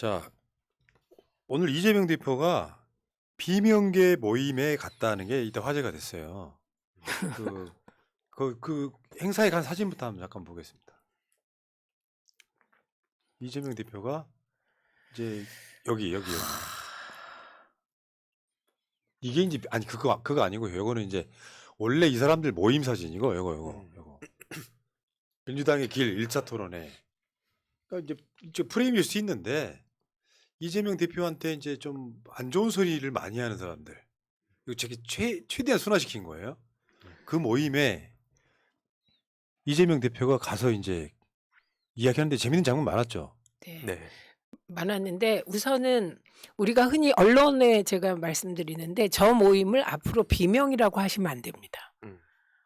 자, 오늘 이재명 대표가 비명계 모임에 갔다는 게 이따 화제가 됐어요. 그 행사에 간 사진부터 한번 잠깐 보겠습니다. 이재명 대표가 이제 여기. 이게 이제 아니 그거 아니고요. 요거는 이제 원래 이 사람들 모임 사진이고 요거. 민주당의 길 1차 토론회. 그러니까 이제 프레임일 수 있는데 이재명 대표한테 이제 좀 안 좋은 소리를 많이 하는 사람들. 이거 되게 최대한 순화시킨 거예요. 그 모임에 이재명 대표가 가서 이제 이야기하는데 재밌는 장면 많았죠. 네. 네. 많았는데 우선은 우리가 흔히 언론에 제가 말씀드리는데 저 모임을 앞으로 비명이라고 하시면 안 됩니다.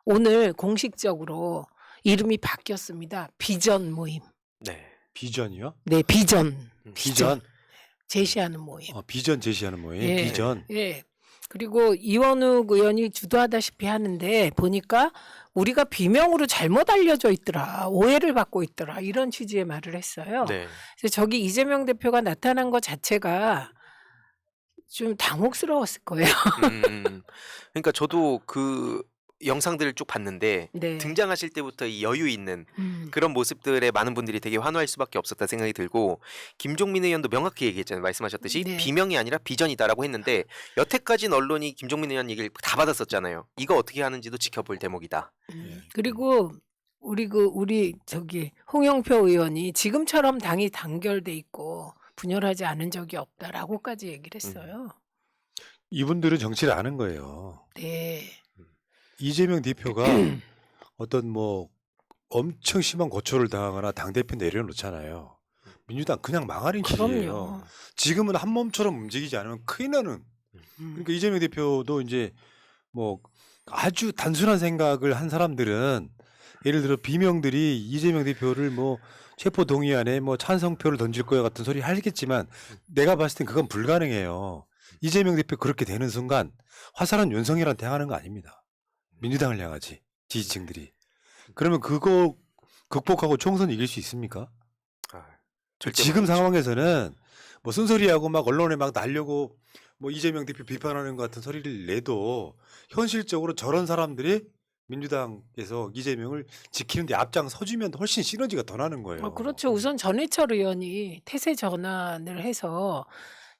오늘 공식적으로 이름이 바뀌었습니다. 비전 모임. 네. 비전이요? 네, 비전. 비전. 제시하는 모임. 비전 제시하는 모임. 예, 비전. 예. 그리고 이원욱 의원이 주도하다시피 하는데 보니까 우리가 비명으로 잘못 알려져 있더라. 오해를 받고 있더라. 이런 취지의 말을 했어요. 네. 그래서 저기 이재명 대표가 나타난 것 자체가 좀 당혹스러웠을 거예요. 그러니까 저도 그 영상들을 쭉 봤는데 네. 등장하실 때부터 이 여유 있는 그런 모습들에 많은 분들이 되게 환호할 수밖에 없었다 생각이 들고, 김종민 의원도 명확히 얘기했잖아요. 말씀하셨듯이 네. 비명이 아니라 비전이다라고 했는데 여태까지는 언론이 김종민 의원 얘기를 다 받았었잖아요. 이거 어떻게 하는지도 지켜볼 대목이다. 그리고 우리 저기 홍영표 의원이 지금처럼 당이 단결돼 있고 분열하지 않은 적이 없다라고까지 얘기를 했어요. 이분들은 정치를 아는 거예요. 네. 이재명 대표가 어떤 뭐 엄청 심한 고초를 당하거나 당대표 내려놓잖아요. 민주당 그냥 망하는 길이에요. 그럼요. 지금은 한 몸처럼 움직이지 않으면 큰일 나는. 그러니까 이재명 대표도 이제 뭐 아주 단순한 생각을 한 사람들은 예를 들어 비명들이 이재명 대표를 뭐 체포 동의안에 뭐 찬성표를 던질 거야 같은 소리 하겠지만 내가 봤을 땐 그건 불가능해요. 이재명 대표 그렇게 되는 순간 화살은 윤석열한테 향하는 거 아닙니다. 민주당을 향하지 지지층들이. 그러면 그거 극복하고 총선 이길 수 있습니까? 지금 상황에서는 뭐 쓴소리하고 막 언론에 막 날려고 뭐 이재명 대표 비판하는 것 같은 소리를 내도 현실적으로 저런 사람들이 민주당에서 이재명을 지키는데 앞장 서주면 훨씬 시너지가 더 나는 거예요. 그렇죠. 우선 전해철 의원이 태세 전환을 해서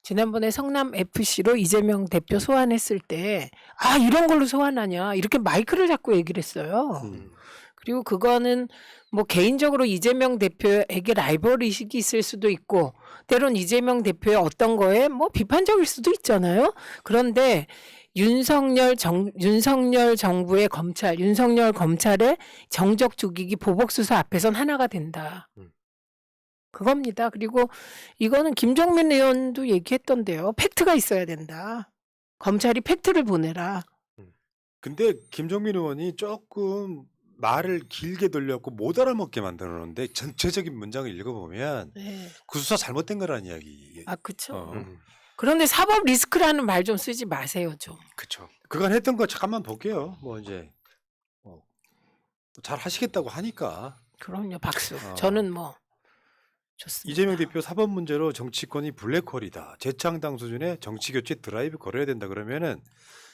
지난번에 성남 FC로 이재명 대표 소환했을 때 이런 걸로 소환하냐 이렇게 마이크를 잡고 얘기를 했어요. 그리고 그거는 뭐 개인적으로 이재명 대표에게 라이벌 의식이 있을 수도 있고 때론 이재명 대표의 어떤 거에 뭐 비판적일 수도 있잖아요. 그런데 윤석열 정부의 검찰, 윤석열 검찰의 정적 죽이기 보복 수사 앞에선 하나가 된다. 그겁니다. 그리고 이거는 김종민 의원도 얘기했던데요. 팩트가 있어야 된다. 검찰이 팩트를 보내라. 근데 김종민 의원이 조금 말을 길게 돌렸고 못 알아먹게 만들었는데 전체적인 문장을 읽어보면 네. 그 수사 잘못된 거라는 이야기. 그렇죠. 그런데 사법 리스크라는 말 좀 쓰지 마세요, 좀. 그렇죠. 그간 했던 거 잠깐만 볼게요. 뭐 이제 잘 하시겠다고 하니까. 그럼요, 박수. 저는 뭐 좋습니다. 이재명 대표 사법 문제로 정치권이 블랙홀이다. 재창당 수준의 정치 교체 드라이브 걸어야 된다. 그러면은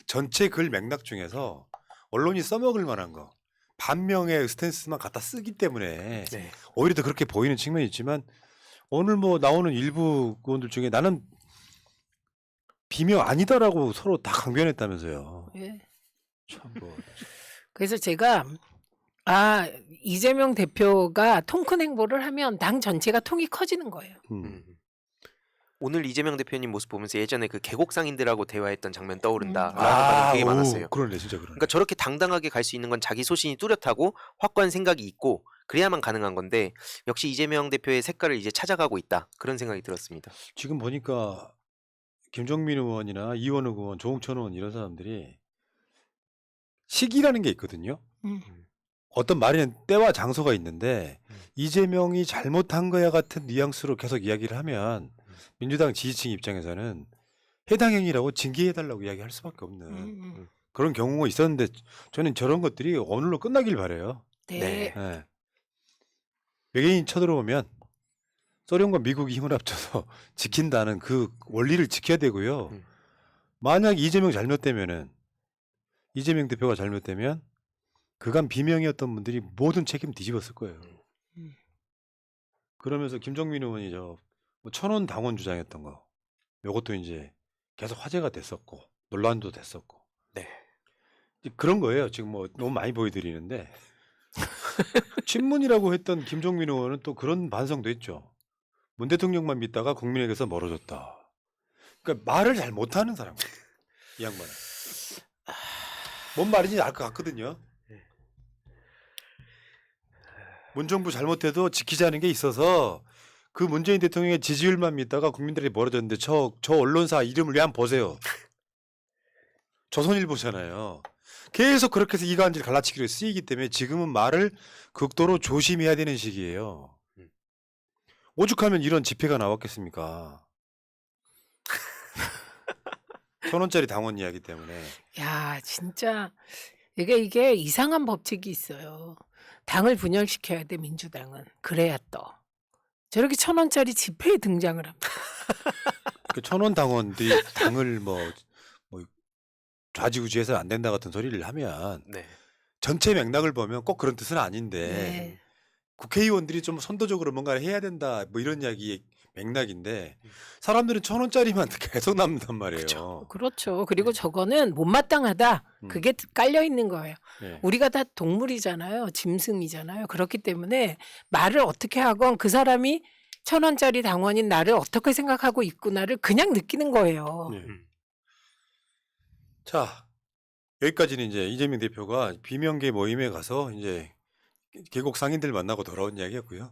전체 글 맥락 중에서 언론이 써먹을 만한 거 반명의 스탠스만 갖다 쓰기 때문에 네. 오히려 더 그렇게 보이는 측면이 있지만 오늘 뭐 나오는 일부 의원들 중에 나는 비명 아니다라고 서로 다 강변했다면서요. 예. 참 뭐. 그래서 제가 이재명 대표가 통 큰 행보를 하면 당 전체가 통이 커지는 거예요. 오늘 이재명 대표님 모습 보면서 예전에 그 계곡상인들하고 대화했던 장면 떠오른다라는 말이 되게 많았어요. 그러네, 진짜 그러네. 그러니까 저렇게 당당하게 갈 수 있는 건 자기 소신이 뚜렷하고 확고한 생각이 있고 그래야만 가능한 건데 역시 이재명 대표의 색깔을 이제 찾아가고 있다. 그런 생각이 들었습니다. 지금 보니까 김종민 의원이나 이원욱 의원, 조홍천 의원 이런 사람들이 시기라는 게 있거든요. 어떤 말에는 때와 장소가 있는데 이재명이 잘못한 거야 같은 뉘앙스로 계속 이야기를 하면 민주당 지지층 입장에서는 해당 행위라고 징계해달라고 이야기할 수밖에 없는 그런 경우가 있었는데 저는 저런 것들이 오늘로 끝나길 바라요. 네. 외계인 쳐들어오면 소련과 미국이 힘을 합쳐서 지킨다는 그 원리를 지켜야 되고요. 음. 만약 이재명 잘못되면은 이재명 대표가 잘못되면 그간 비명이었던 분들이 모든 책임 뒤집었을 거예요. 음. 그러면서 김종민 의원이 뭐 천원 당원 주장했던 거, 요것도 이제 계속 화제가 됐었고 논란도 됐었고. 네. 이제 그런 거예요. 지금 뭐 너무 많이 보여드리는데 친문이라고 했던 김종민 의원은 또 그런 반성도 했죠. 문 대통령만 믿다가 국민에게서 멀어졌다. 그러니까 말을 잘 못하는 사람 같아요. 이 양반은. 뭔 말인지 알 것 같거든요. 문정부 잘못해도 지키자는 게 있어서 그 문재인 대통령의 지지율만 믿다가 국민들이 멀어졌는데 저 언론사 이름을 왜 한번 보세요. 조선일보잖아요. 계속 그렇게 해서 이간질 갈라치기로 쓰이기 때문에 지금은 말을 극도로 조심해야 되는 시기예요. 오죽하면 이런 집회가 나왔겠습니까? 1,000원짜리 당원 이야기 때문에. 야, 진짜 이게 이상한 법칙이 있어요. 당을 분열시켜야 돼, 민주당은. 그래야 떠. 저렇게 1,000원짜리 집회에 등장을 합니다. 그 1,000원 당원들이 당을 뭐 좌지우지해서 안 된다 같은 소리를 하면 네. 전체 맥락을 보면 꼭 그런 뜻은 아닌데 네. 국회의원들이 좀 선도적으로 뭔가를 해야 된다 뭐 이런 이야기의 맥락인데 사람들은 1,000원짜리만 계속 남는단 말이에요. 그렇죠. 그리고 저거는 못마땅하다. 그게 깔려 있는 거예요. 네. 우리가 다 동물이잖아요. 짐승이잖아요. 그렇기 때문에 말을 어떻게 하건 그 사람이 1,000원짜리 당원인 나를 어떻게 생각하고 있구나를 그냥 느끼는 거예요. 네. 자, 여기까지는 이제 이재명 대표가 비명계 모임에 가서 이제 계곡 상인들 만나고 돌아온 이야기였고요.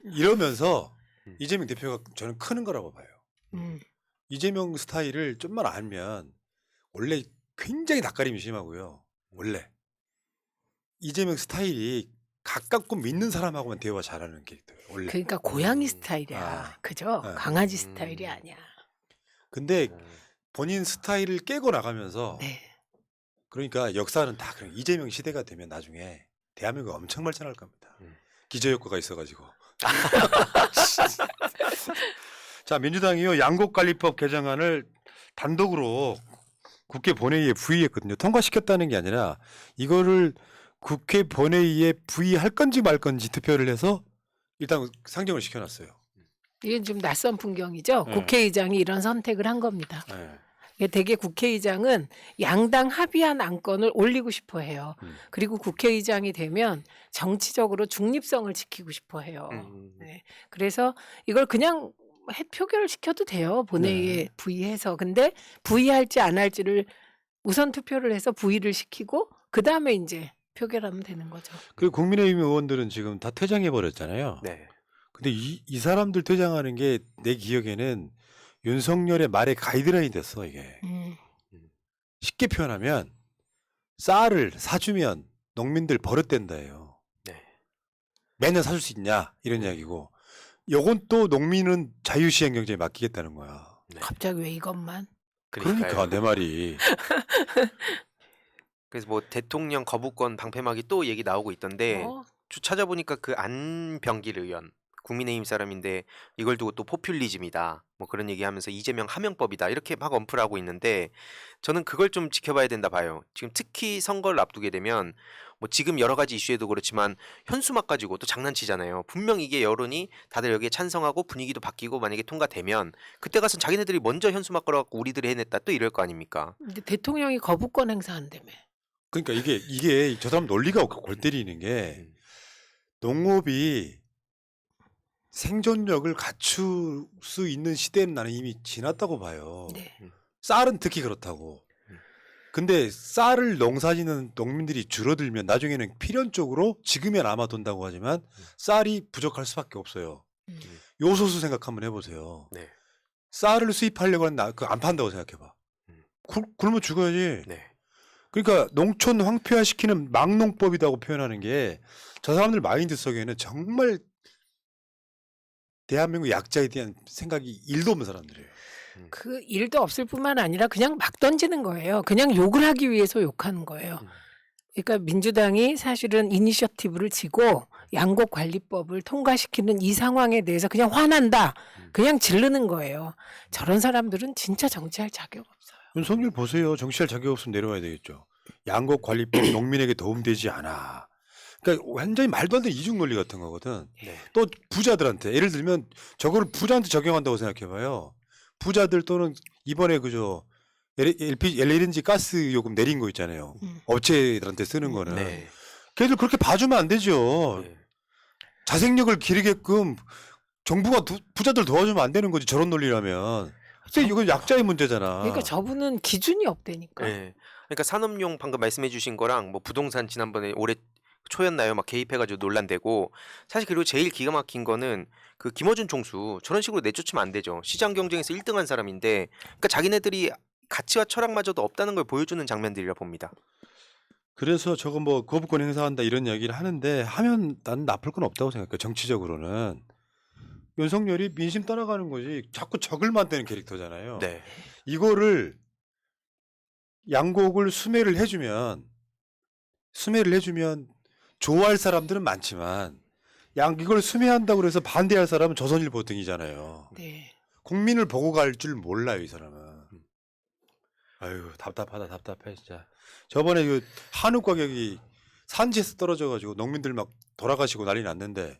이러면서 이재명 대표가 저는 크는 거라고 봐요. 음. 이재명 스타일을 좀만 알면 원래 굉장히 낯가림이 심하고요. 원래 이재명 스타일이 가깝고 믿는 사람하고만 대화 잘하는 캐릭터예요. 원래. 그러니까 고양이 스타일이야. 아. 그죠? 네. 강아지 스타일이 아니야. 근데 본인 스타일을 깨고 나가면서 네. 그러니까 역사는 다 그런 이재명 시대가 되면 나중에 대한민국 엄청 발전할 겁니다. 기저효과가 있어가지고. 자, 민주당이요 양곡관리법 개정안을 단독으로 국회 본회의에 부의했거든요. 통과시켰다는 게 아니라 이거를 국회 본회의에 부의할 건지 말 건지 투표를 해서 일단 상정을 시켜놨어요. 이게 좀 낯선 풍경이죠. 네. 국회의장이 이런 선택을 한 겁니다. 네. 이게 되게 국회의장은 양당 합의한 안건을 올리고 싶어 해요. 그리고 국회의장이 되면 정치적으로 중립성을 지키고 싶어 해요. 네. 그래서 이걸 그냥 표결을 시켜도 돼요. 본회의에 네. 부의해서. 근데 부의할지 안 할지를 우선 투표를 해서 부의를 시키고 그다음에 이제 표결하면 되는 거죠. 그리고 국민의힘 의원들은 지금 다 퇴장해 버렸잖아요. 네. 근데 이 사람들 퇴장하는 게 내 기억에는 윤석열의 말의 가이드라인이 됐어 이게. 쉽게 표현하면 쌀을 사주면 농민들 버릇된다예요. 네. 매년 사줄 수 있냐 이런 이야기고 요건 또 농민은 자유시장 경제에 맡기겠다는 거야. 네. 갑자기 왜 이것만? 그러니까 내 말이. 그래서 뭐 대통령 거부권 방패막이 또 얘기 나오고 있던데 쭉 찾아보니까 그 안병길 의원 국민의힘 사람인데 이걸 두고 또 포퓰리즘이다 뭐 그런 얘기하면서 이재명 하명법이다 이렇게 막 언플을 하고 있는데 저는 그걸 좀 지켜봐야 된다 봐요. 지금 특히 선거를 앞두게 되면 뭐 지금 여러 가지 이슈에도 그렇지만 현수막 가지고 또 장난치잖아요. 분명 이게 여론이 다들 여기에 찬성하고 분위기도 바뀌고 만약에 통과되면 그때 가서 자기네들이 먼저 현수막 걸어갖고 우리들이 해냈다 또 이럴 거 아닙니까? 근데 대통령이 거부권 행사한다며. 그러니까 이게 저 사람 논리가 골 때리는 게 농업이 생존력을 갖출 수 있는 시대는 나는 이미 지났다고 봐요. 네. 쌀은 특히 그렇다고. 근데 쌀을 농사짓는 농민들이 줄어들면 나중에는 필연적으로 지금은 아마 돈다고 하지만 쌀이 부족할 수밖에 없어요. 요소수 생각 한번 해보세요. 네. 쌀을 수입하려고 하는 그거 안 판다고 생각해봐. 굶어 죽어야지. 네. 그러니까 농촌 황폐화시키는 막농법이라고 표현하는 게 저 사람들 마인드 속에는 정말 대한민국 약자에 대한 생각이 1도 없는 사람들이에요. 그 일도 없을 뿐만 아니라 그냥 막 던지는 거예요. 그냥 욕을 하기 위해서 욕하는 거예요. 그러니까 민주당이 사실은 이니셔티브를 지고 양곡관리법을 통과시키는 이 상황에 대해서 그냥 화난다. 그냥 지르는 거예요. 저런 사람들은 진짜 정치할 자격 없어요. 윤석열 보세요. 정치할 자격 없으면 내려와야 되겠죠. 양곡관리법 농민에게 도움되지 않아. 그러니까 완전히 말도 안 되는 이중 논리 같은 거거든. 네. 또 부자들한테 예를 들면 저거를 부자한테 적용한다고 생각해봐요. 부자들 또는 이번에 그저 LNG 가스 요금 내린 거 있잖아요. 업체들한테 쓰는 거는. 네. 걔들 그렇게 봐주면 안 되죠. 네. 자생력을 기르게끔 정부가 부자들 도와주면 안 되는 거지. 저런 논리라면. 근데 이건 약자의 문제잖아. 그러니까 저분은 기준이 없다니까. 네. 그러니까 산업용 방금 말씀해주신 거랑 뭐 부동산 지난번에 올해 초였나요? 막 개입해가지고 논란되고 사실 그리고 제일 기가 막힌 거는 그 김어준 총수 저런 식으로 내쫓으면 안 되죠. 시장 경쟁에서 1등한 사람인데 그러니까 자기네들이 가치와 철학마저도 없다는 걸 보여주는 장면들이라 봅니다. 그래서 저거 뭐 거부권 행사한다 이런 이야기를 하는데 하면 난 나쁠 건 없다고 생각해. 정치적으로는. 윤석열이 민심 따라가는 거지. 자꾸 적을 만드는 캐릭터잖아요. 네. 이거를 양곡을 수매를 해주면 좋아할 사람들은 많지만 이걸 수매한다고 그래서 반대할 사람은 조선일보 등이잖아요. 네. 국민을 보고 갈 줄 몰라요, 이 사람은. 아유, 답답해 진짜. 저번에 그 한우 가격이 산지에서 떨어져가지고 농민들 막 돌아가시고 난리 났는데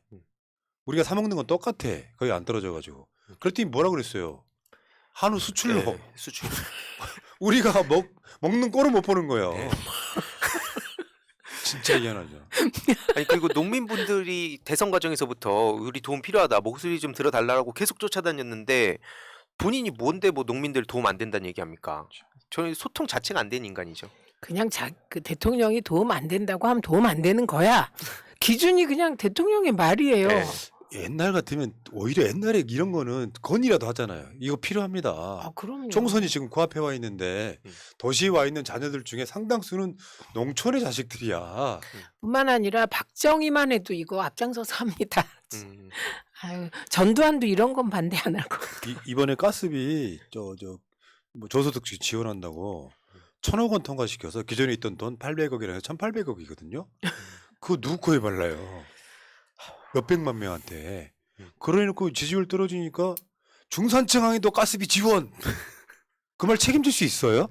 우리가 사 먹는 건 똑같아. 거의 안 떨어져가지고. 그랬더니 뭐라 그랬어요? 한우 수출로. 네, 수출. 우리가 먹는 꼴을 못 보는 거예요. 네. 진짜 희한하죠. 아니 그리고 농민분들이 대선 과정에서부터 우리 도움 필요하다 목소리 좀 들어달라고 계속 쫓아다녔는데 본인이 뭔데 뭐 농민들 도움 안 된다는 얘기합니까? 저는 소통 자체가 안 된 인간이죠. 그냥 그 대통령이 도움 안 된다고 하면 도움 안 되는 거야. 기준이 그냥 대통령의 말이에요. 네. 옛날 같으면 오히려 옛날에 이런 거는 건의라도 하잖아요. 이거 필요합니다. 아, 그럼요. 총선이 지금 코앞에 와 있는데 도시에 와 있는 자녀들 중에 상당수는 농촌의 자식들이야. 뿐만 아니라 박정희만 해도 이거 앞장서서 합니다. 음. 아유, 전두환도 이런 건 반대 안 할 거. 이번에 가스비 뭐 저소득층 지원한다고 1,000억 원 통과시켜서 기존에 있던 돈 800억이라 해서 1,800억이거든요. 그거 누구 코에 발라요? 몇백만 명한테. 그러놓고 지지율 떨어지니까 중산층에도 가스비 지원. 그 말 책임질 수 있어요?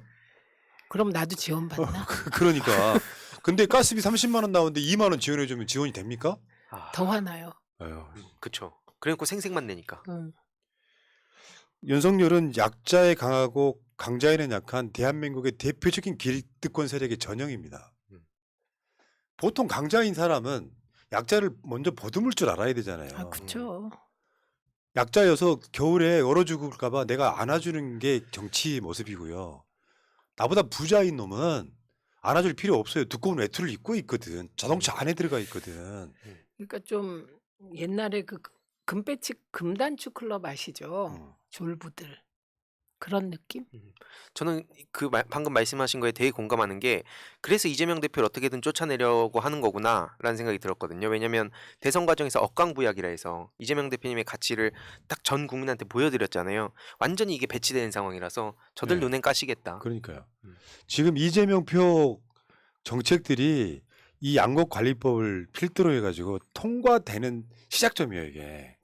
그럼 나도 지원받나? 그러니까. 근데 가스비 30만 원 나오는데 2만 원 지원해주면 지원이 됩니까? 더 화나요. 아유. 그쵸. 그래놓고 생색만 내니까. 윤석열은 약자에 강하고 강자에는 약한 대한민국의 대표적인 기득권 세력의 전형입니다. 보통 강자인 사람은 약자를 먼저 보듬을 줄 알아야 되잖아요. 아, 그렇죠. 약자여서 겨울에 얼어 죽을까 봐 내가 안아주는 게 정치 모습이고요. 나보다 부자인 놈은 안아줄 필요 없어요. 두꺼운 외투를 입고 있거든. 자동차 안에 들어가 있거든. 그러니까 좀 옛날에 그 금배치 금단추 클럽 아시죠? 졸부들. 그런 느낌? 저는 방금 말씀하신 거에 되게 공감하는 게 그래서 이재명 대표를 어떻게든 쫓아내려고 하는 거구나라는 생각이 들었거든요. 왜냐하면 대선 과정에서 억강부약이라 해서 이재명 대표님의 가치를 딱 전 국민한테 보여드렸잖아요. 완전히 이게 배치되는 상황이라서 저들 네. 눈엔 까시겠다. 그러니까요. 지금 이재명 표 정책들이 이 양곡관리법을 필두로 해가지고 통과되는 시작점이에요, 이게.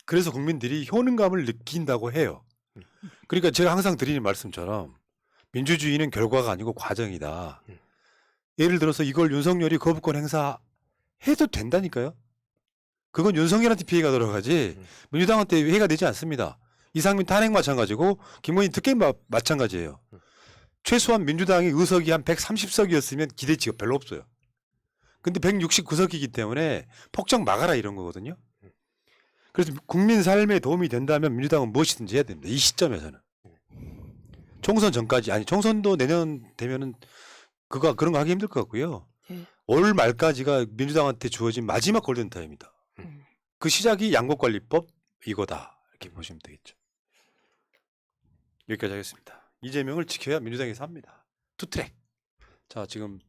그래서 국민들이 효능감을 느낀다고 해요. 그러니까 제가 항상 드리는 말씀처럼 민주주의는 결과가 아니고 과정이다. 예를 들어서 이걸 윤석열이 거부권 행사해도 된다니까요. 그건 윤석열한테 피해가 돌아가지 민주당한테 피해가 되지 않습니다. 이상민 탄핵 마찬가지고 김건희 특검 마찬가지예요. 최소한 민주당이 의석이 한 130석이었으면 기대치가 별로 없어요. 근데 169석이기 때문에 폭정 막아라 이런 거거든요. 그래서 국민 삶에 도움이 된다면 민주당은 무엇이든지 해야 됩니다. 이 시점에서는. 총선 전까지, 아니 총선도 내년 되면은 그런 거 하기 힘들 것 같고요. 올 말까지가 민주당한테 주어진 마지막 골든타임이다. 그 시작이 양곡관리법 이거다. 이렇게 보시면 되겠죠. 여기까지 하겠습니다. 이재명을 지켜야 민주당에서 합니다. 투트랙. 자, 지금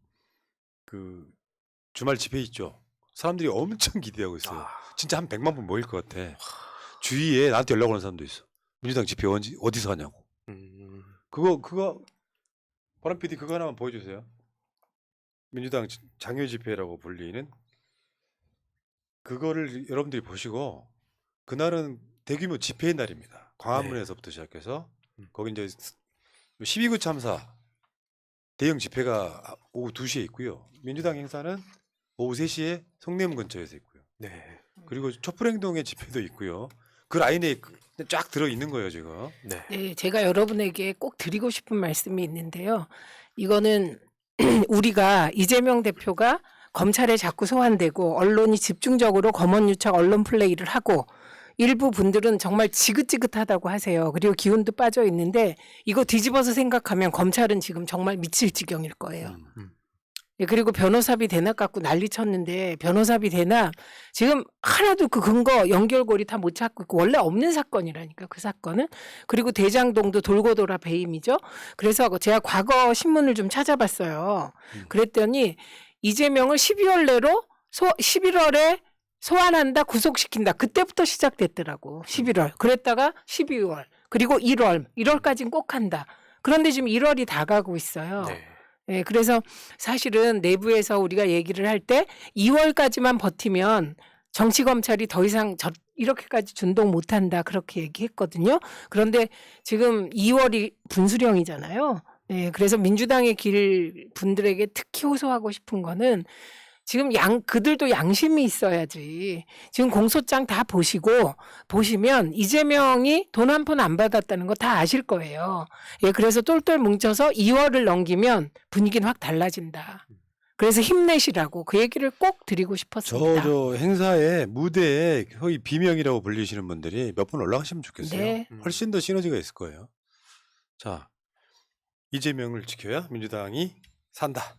그 주말 집회 있죠. 사람들이 엄청 기대하고 있어요. 진짜 한 100만 분 모일 것 같아. 주위에 나한테 연락 오는 사람도 있어. 민주당 집회 어디서 하냐고. 그거 보람 PD 그거 하나만 보여주세요. 민주당 장외 집회라고 불리는 그거를 여러분들이 보시고 그날은 대규모 집회의 날입니다. 광화문에서부터 시작해서 거기 이제 12구 참사 대형 집회가 오후 2시에 있고요. 민주당 행사는 오후 3시에 송내문 근처에서 있고요. 네. 그리고 촛불행동의 집회도 있고요. 그 라인에 쫙 들어 있는 거예요, 지금. 네. 네, 제가 여러분에게 꼭 드리고 싶은 말씀이 있는데요. 이거는 우리가 이재명 대표가 검찰에 자꾸 소환되고 언론이 집중적으로 검언유착 언론 플레이를 하고 일부 분들은 정말 지긋지긋하다고 하세요. 그리고 기운도 빠져 있는데 이거 뒤집어서 생각하면 검찰은 지금 정말 미칠 지경일 거예요. 예, 그리고 변호사비 대납 갖고 난리 쳤는데 변호사비 대납 지금 하나도 그 근거 연결고리 다 못 찾고 있고 원래 없는 사건이라니까 그 사건은. 그리고 대장동도 돌고 돌아 배임이죠. 그래서 제가 과거 신문을 좀 찾아봤어요. 그랬더니 이재명을 12월 내로 11월에 소환한다 구속시킨다 그때부터 시작됐더라고. 11월 그랬다가 12월 그리고 1월까지는 꼭 한다. 그런데 지금 1월이 다 가고 있어요. 네. 네, 그래서 사실은 내부에서 우리가 얘기를 할 때 2월까지만 버티면 정치검찰이 더 이상 이렇게까지 준동 못한다 그렇게 얘기했거든요. 그런데 지금 2월이 분수령이잖아요. 네, 그래서 민주당의 길 분들에게 특히 호소하고 싶은 거는 지금 그들도 양심이 있어야지. 지금 공소장 다 보시면 이재명이 돈 한 푼 안 받았다는 거 다 아실 거예요. 예, 그래서 똘똘 뭉쳐서 2월을 넘기면 분위기는 확 달라진다. 그래서 힘내시라고 그 얘기를 꼭 드리고 싶었습니다. 저 행사에 무대에 거의 비명이라고 불리시는 분들이 몇 분 올라가시면 좋겠어요. 네. 훨씬 더 시너지가 있을 거예요. 자, 이재명을 지켜야 민주당이 산다.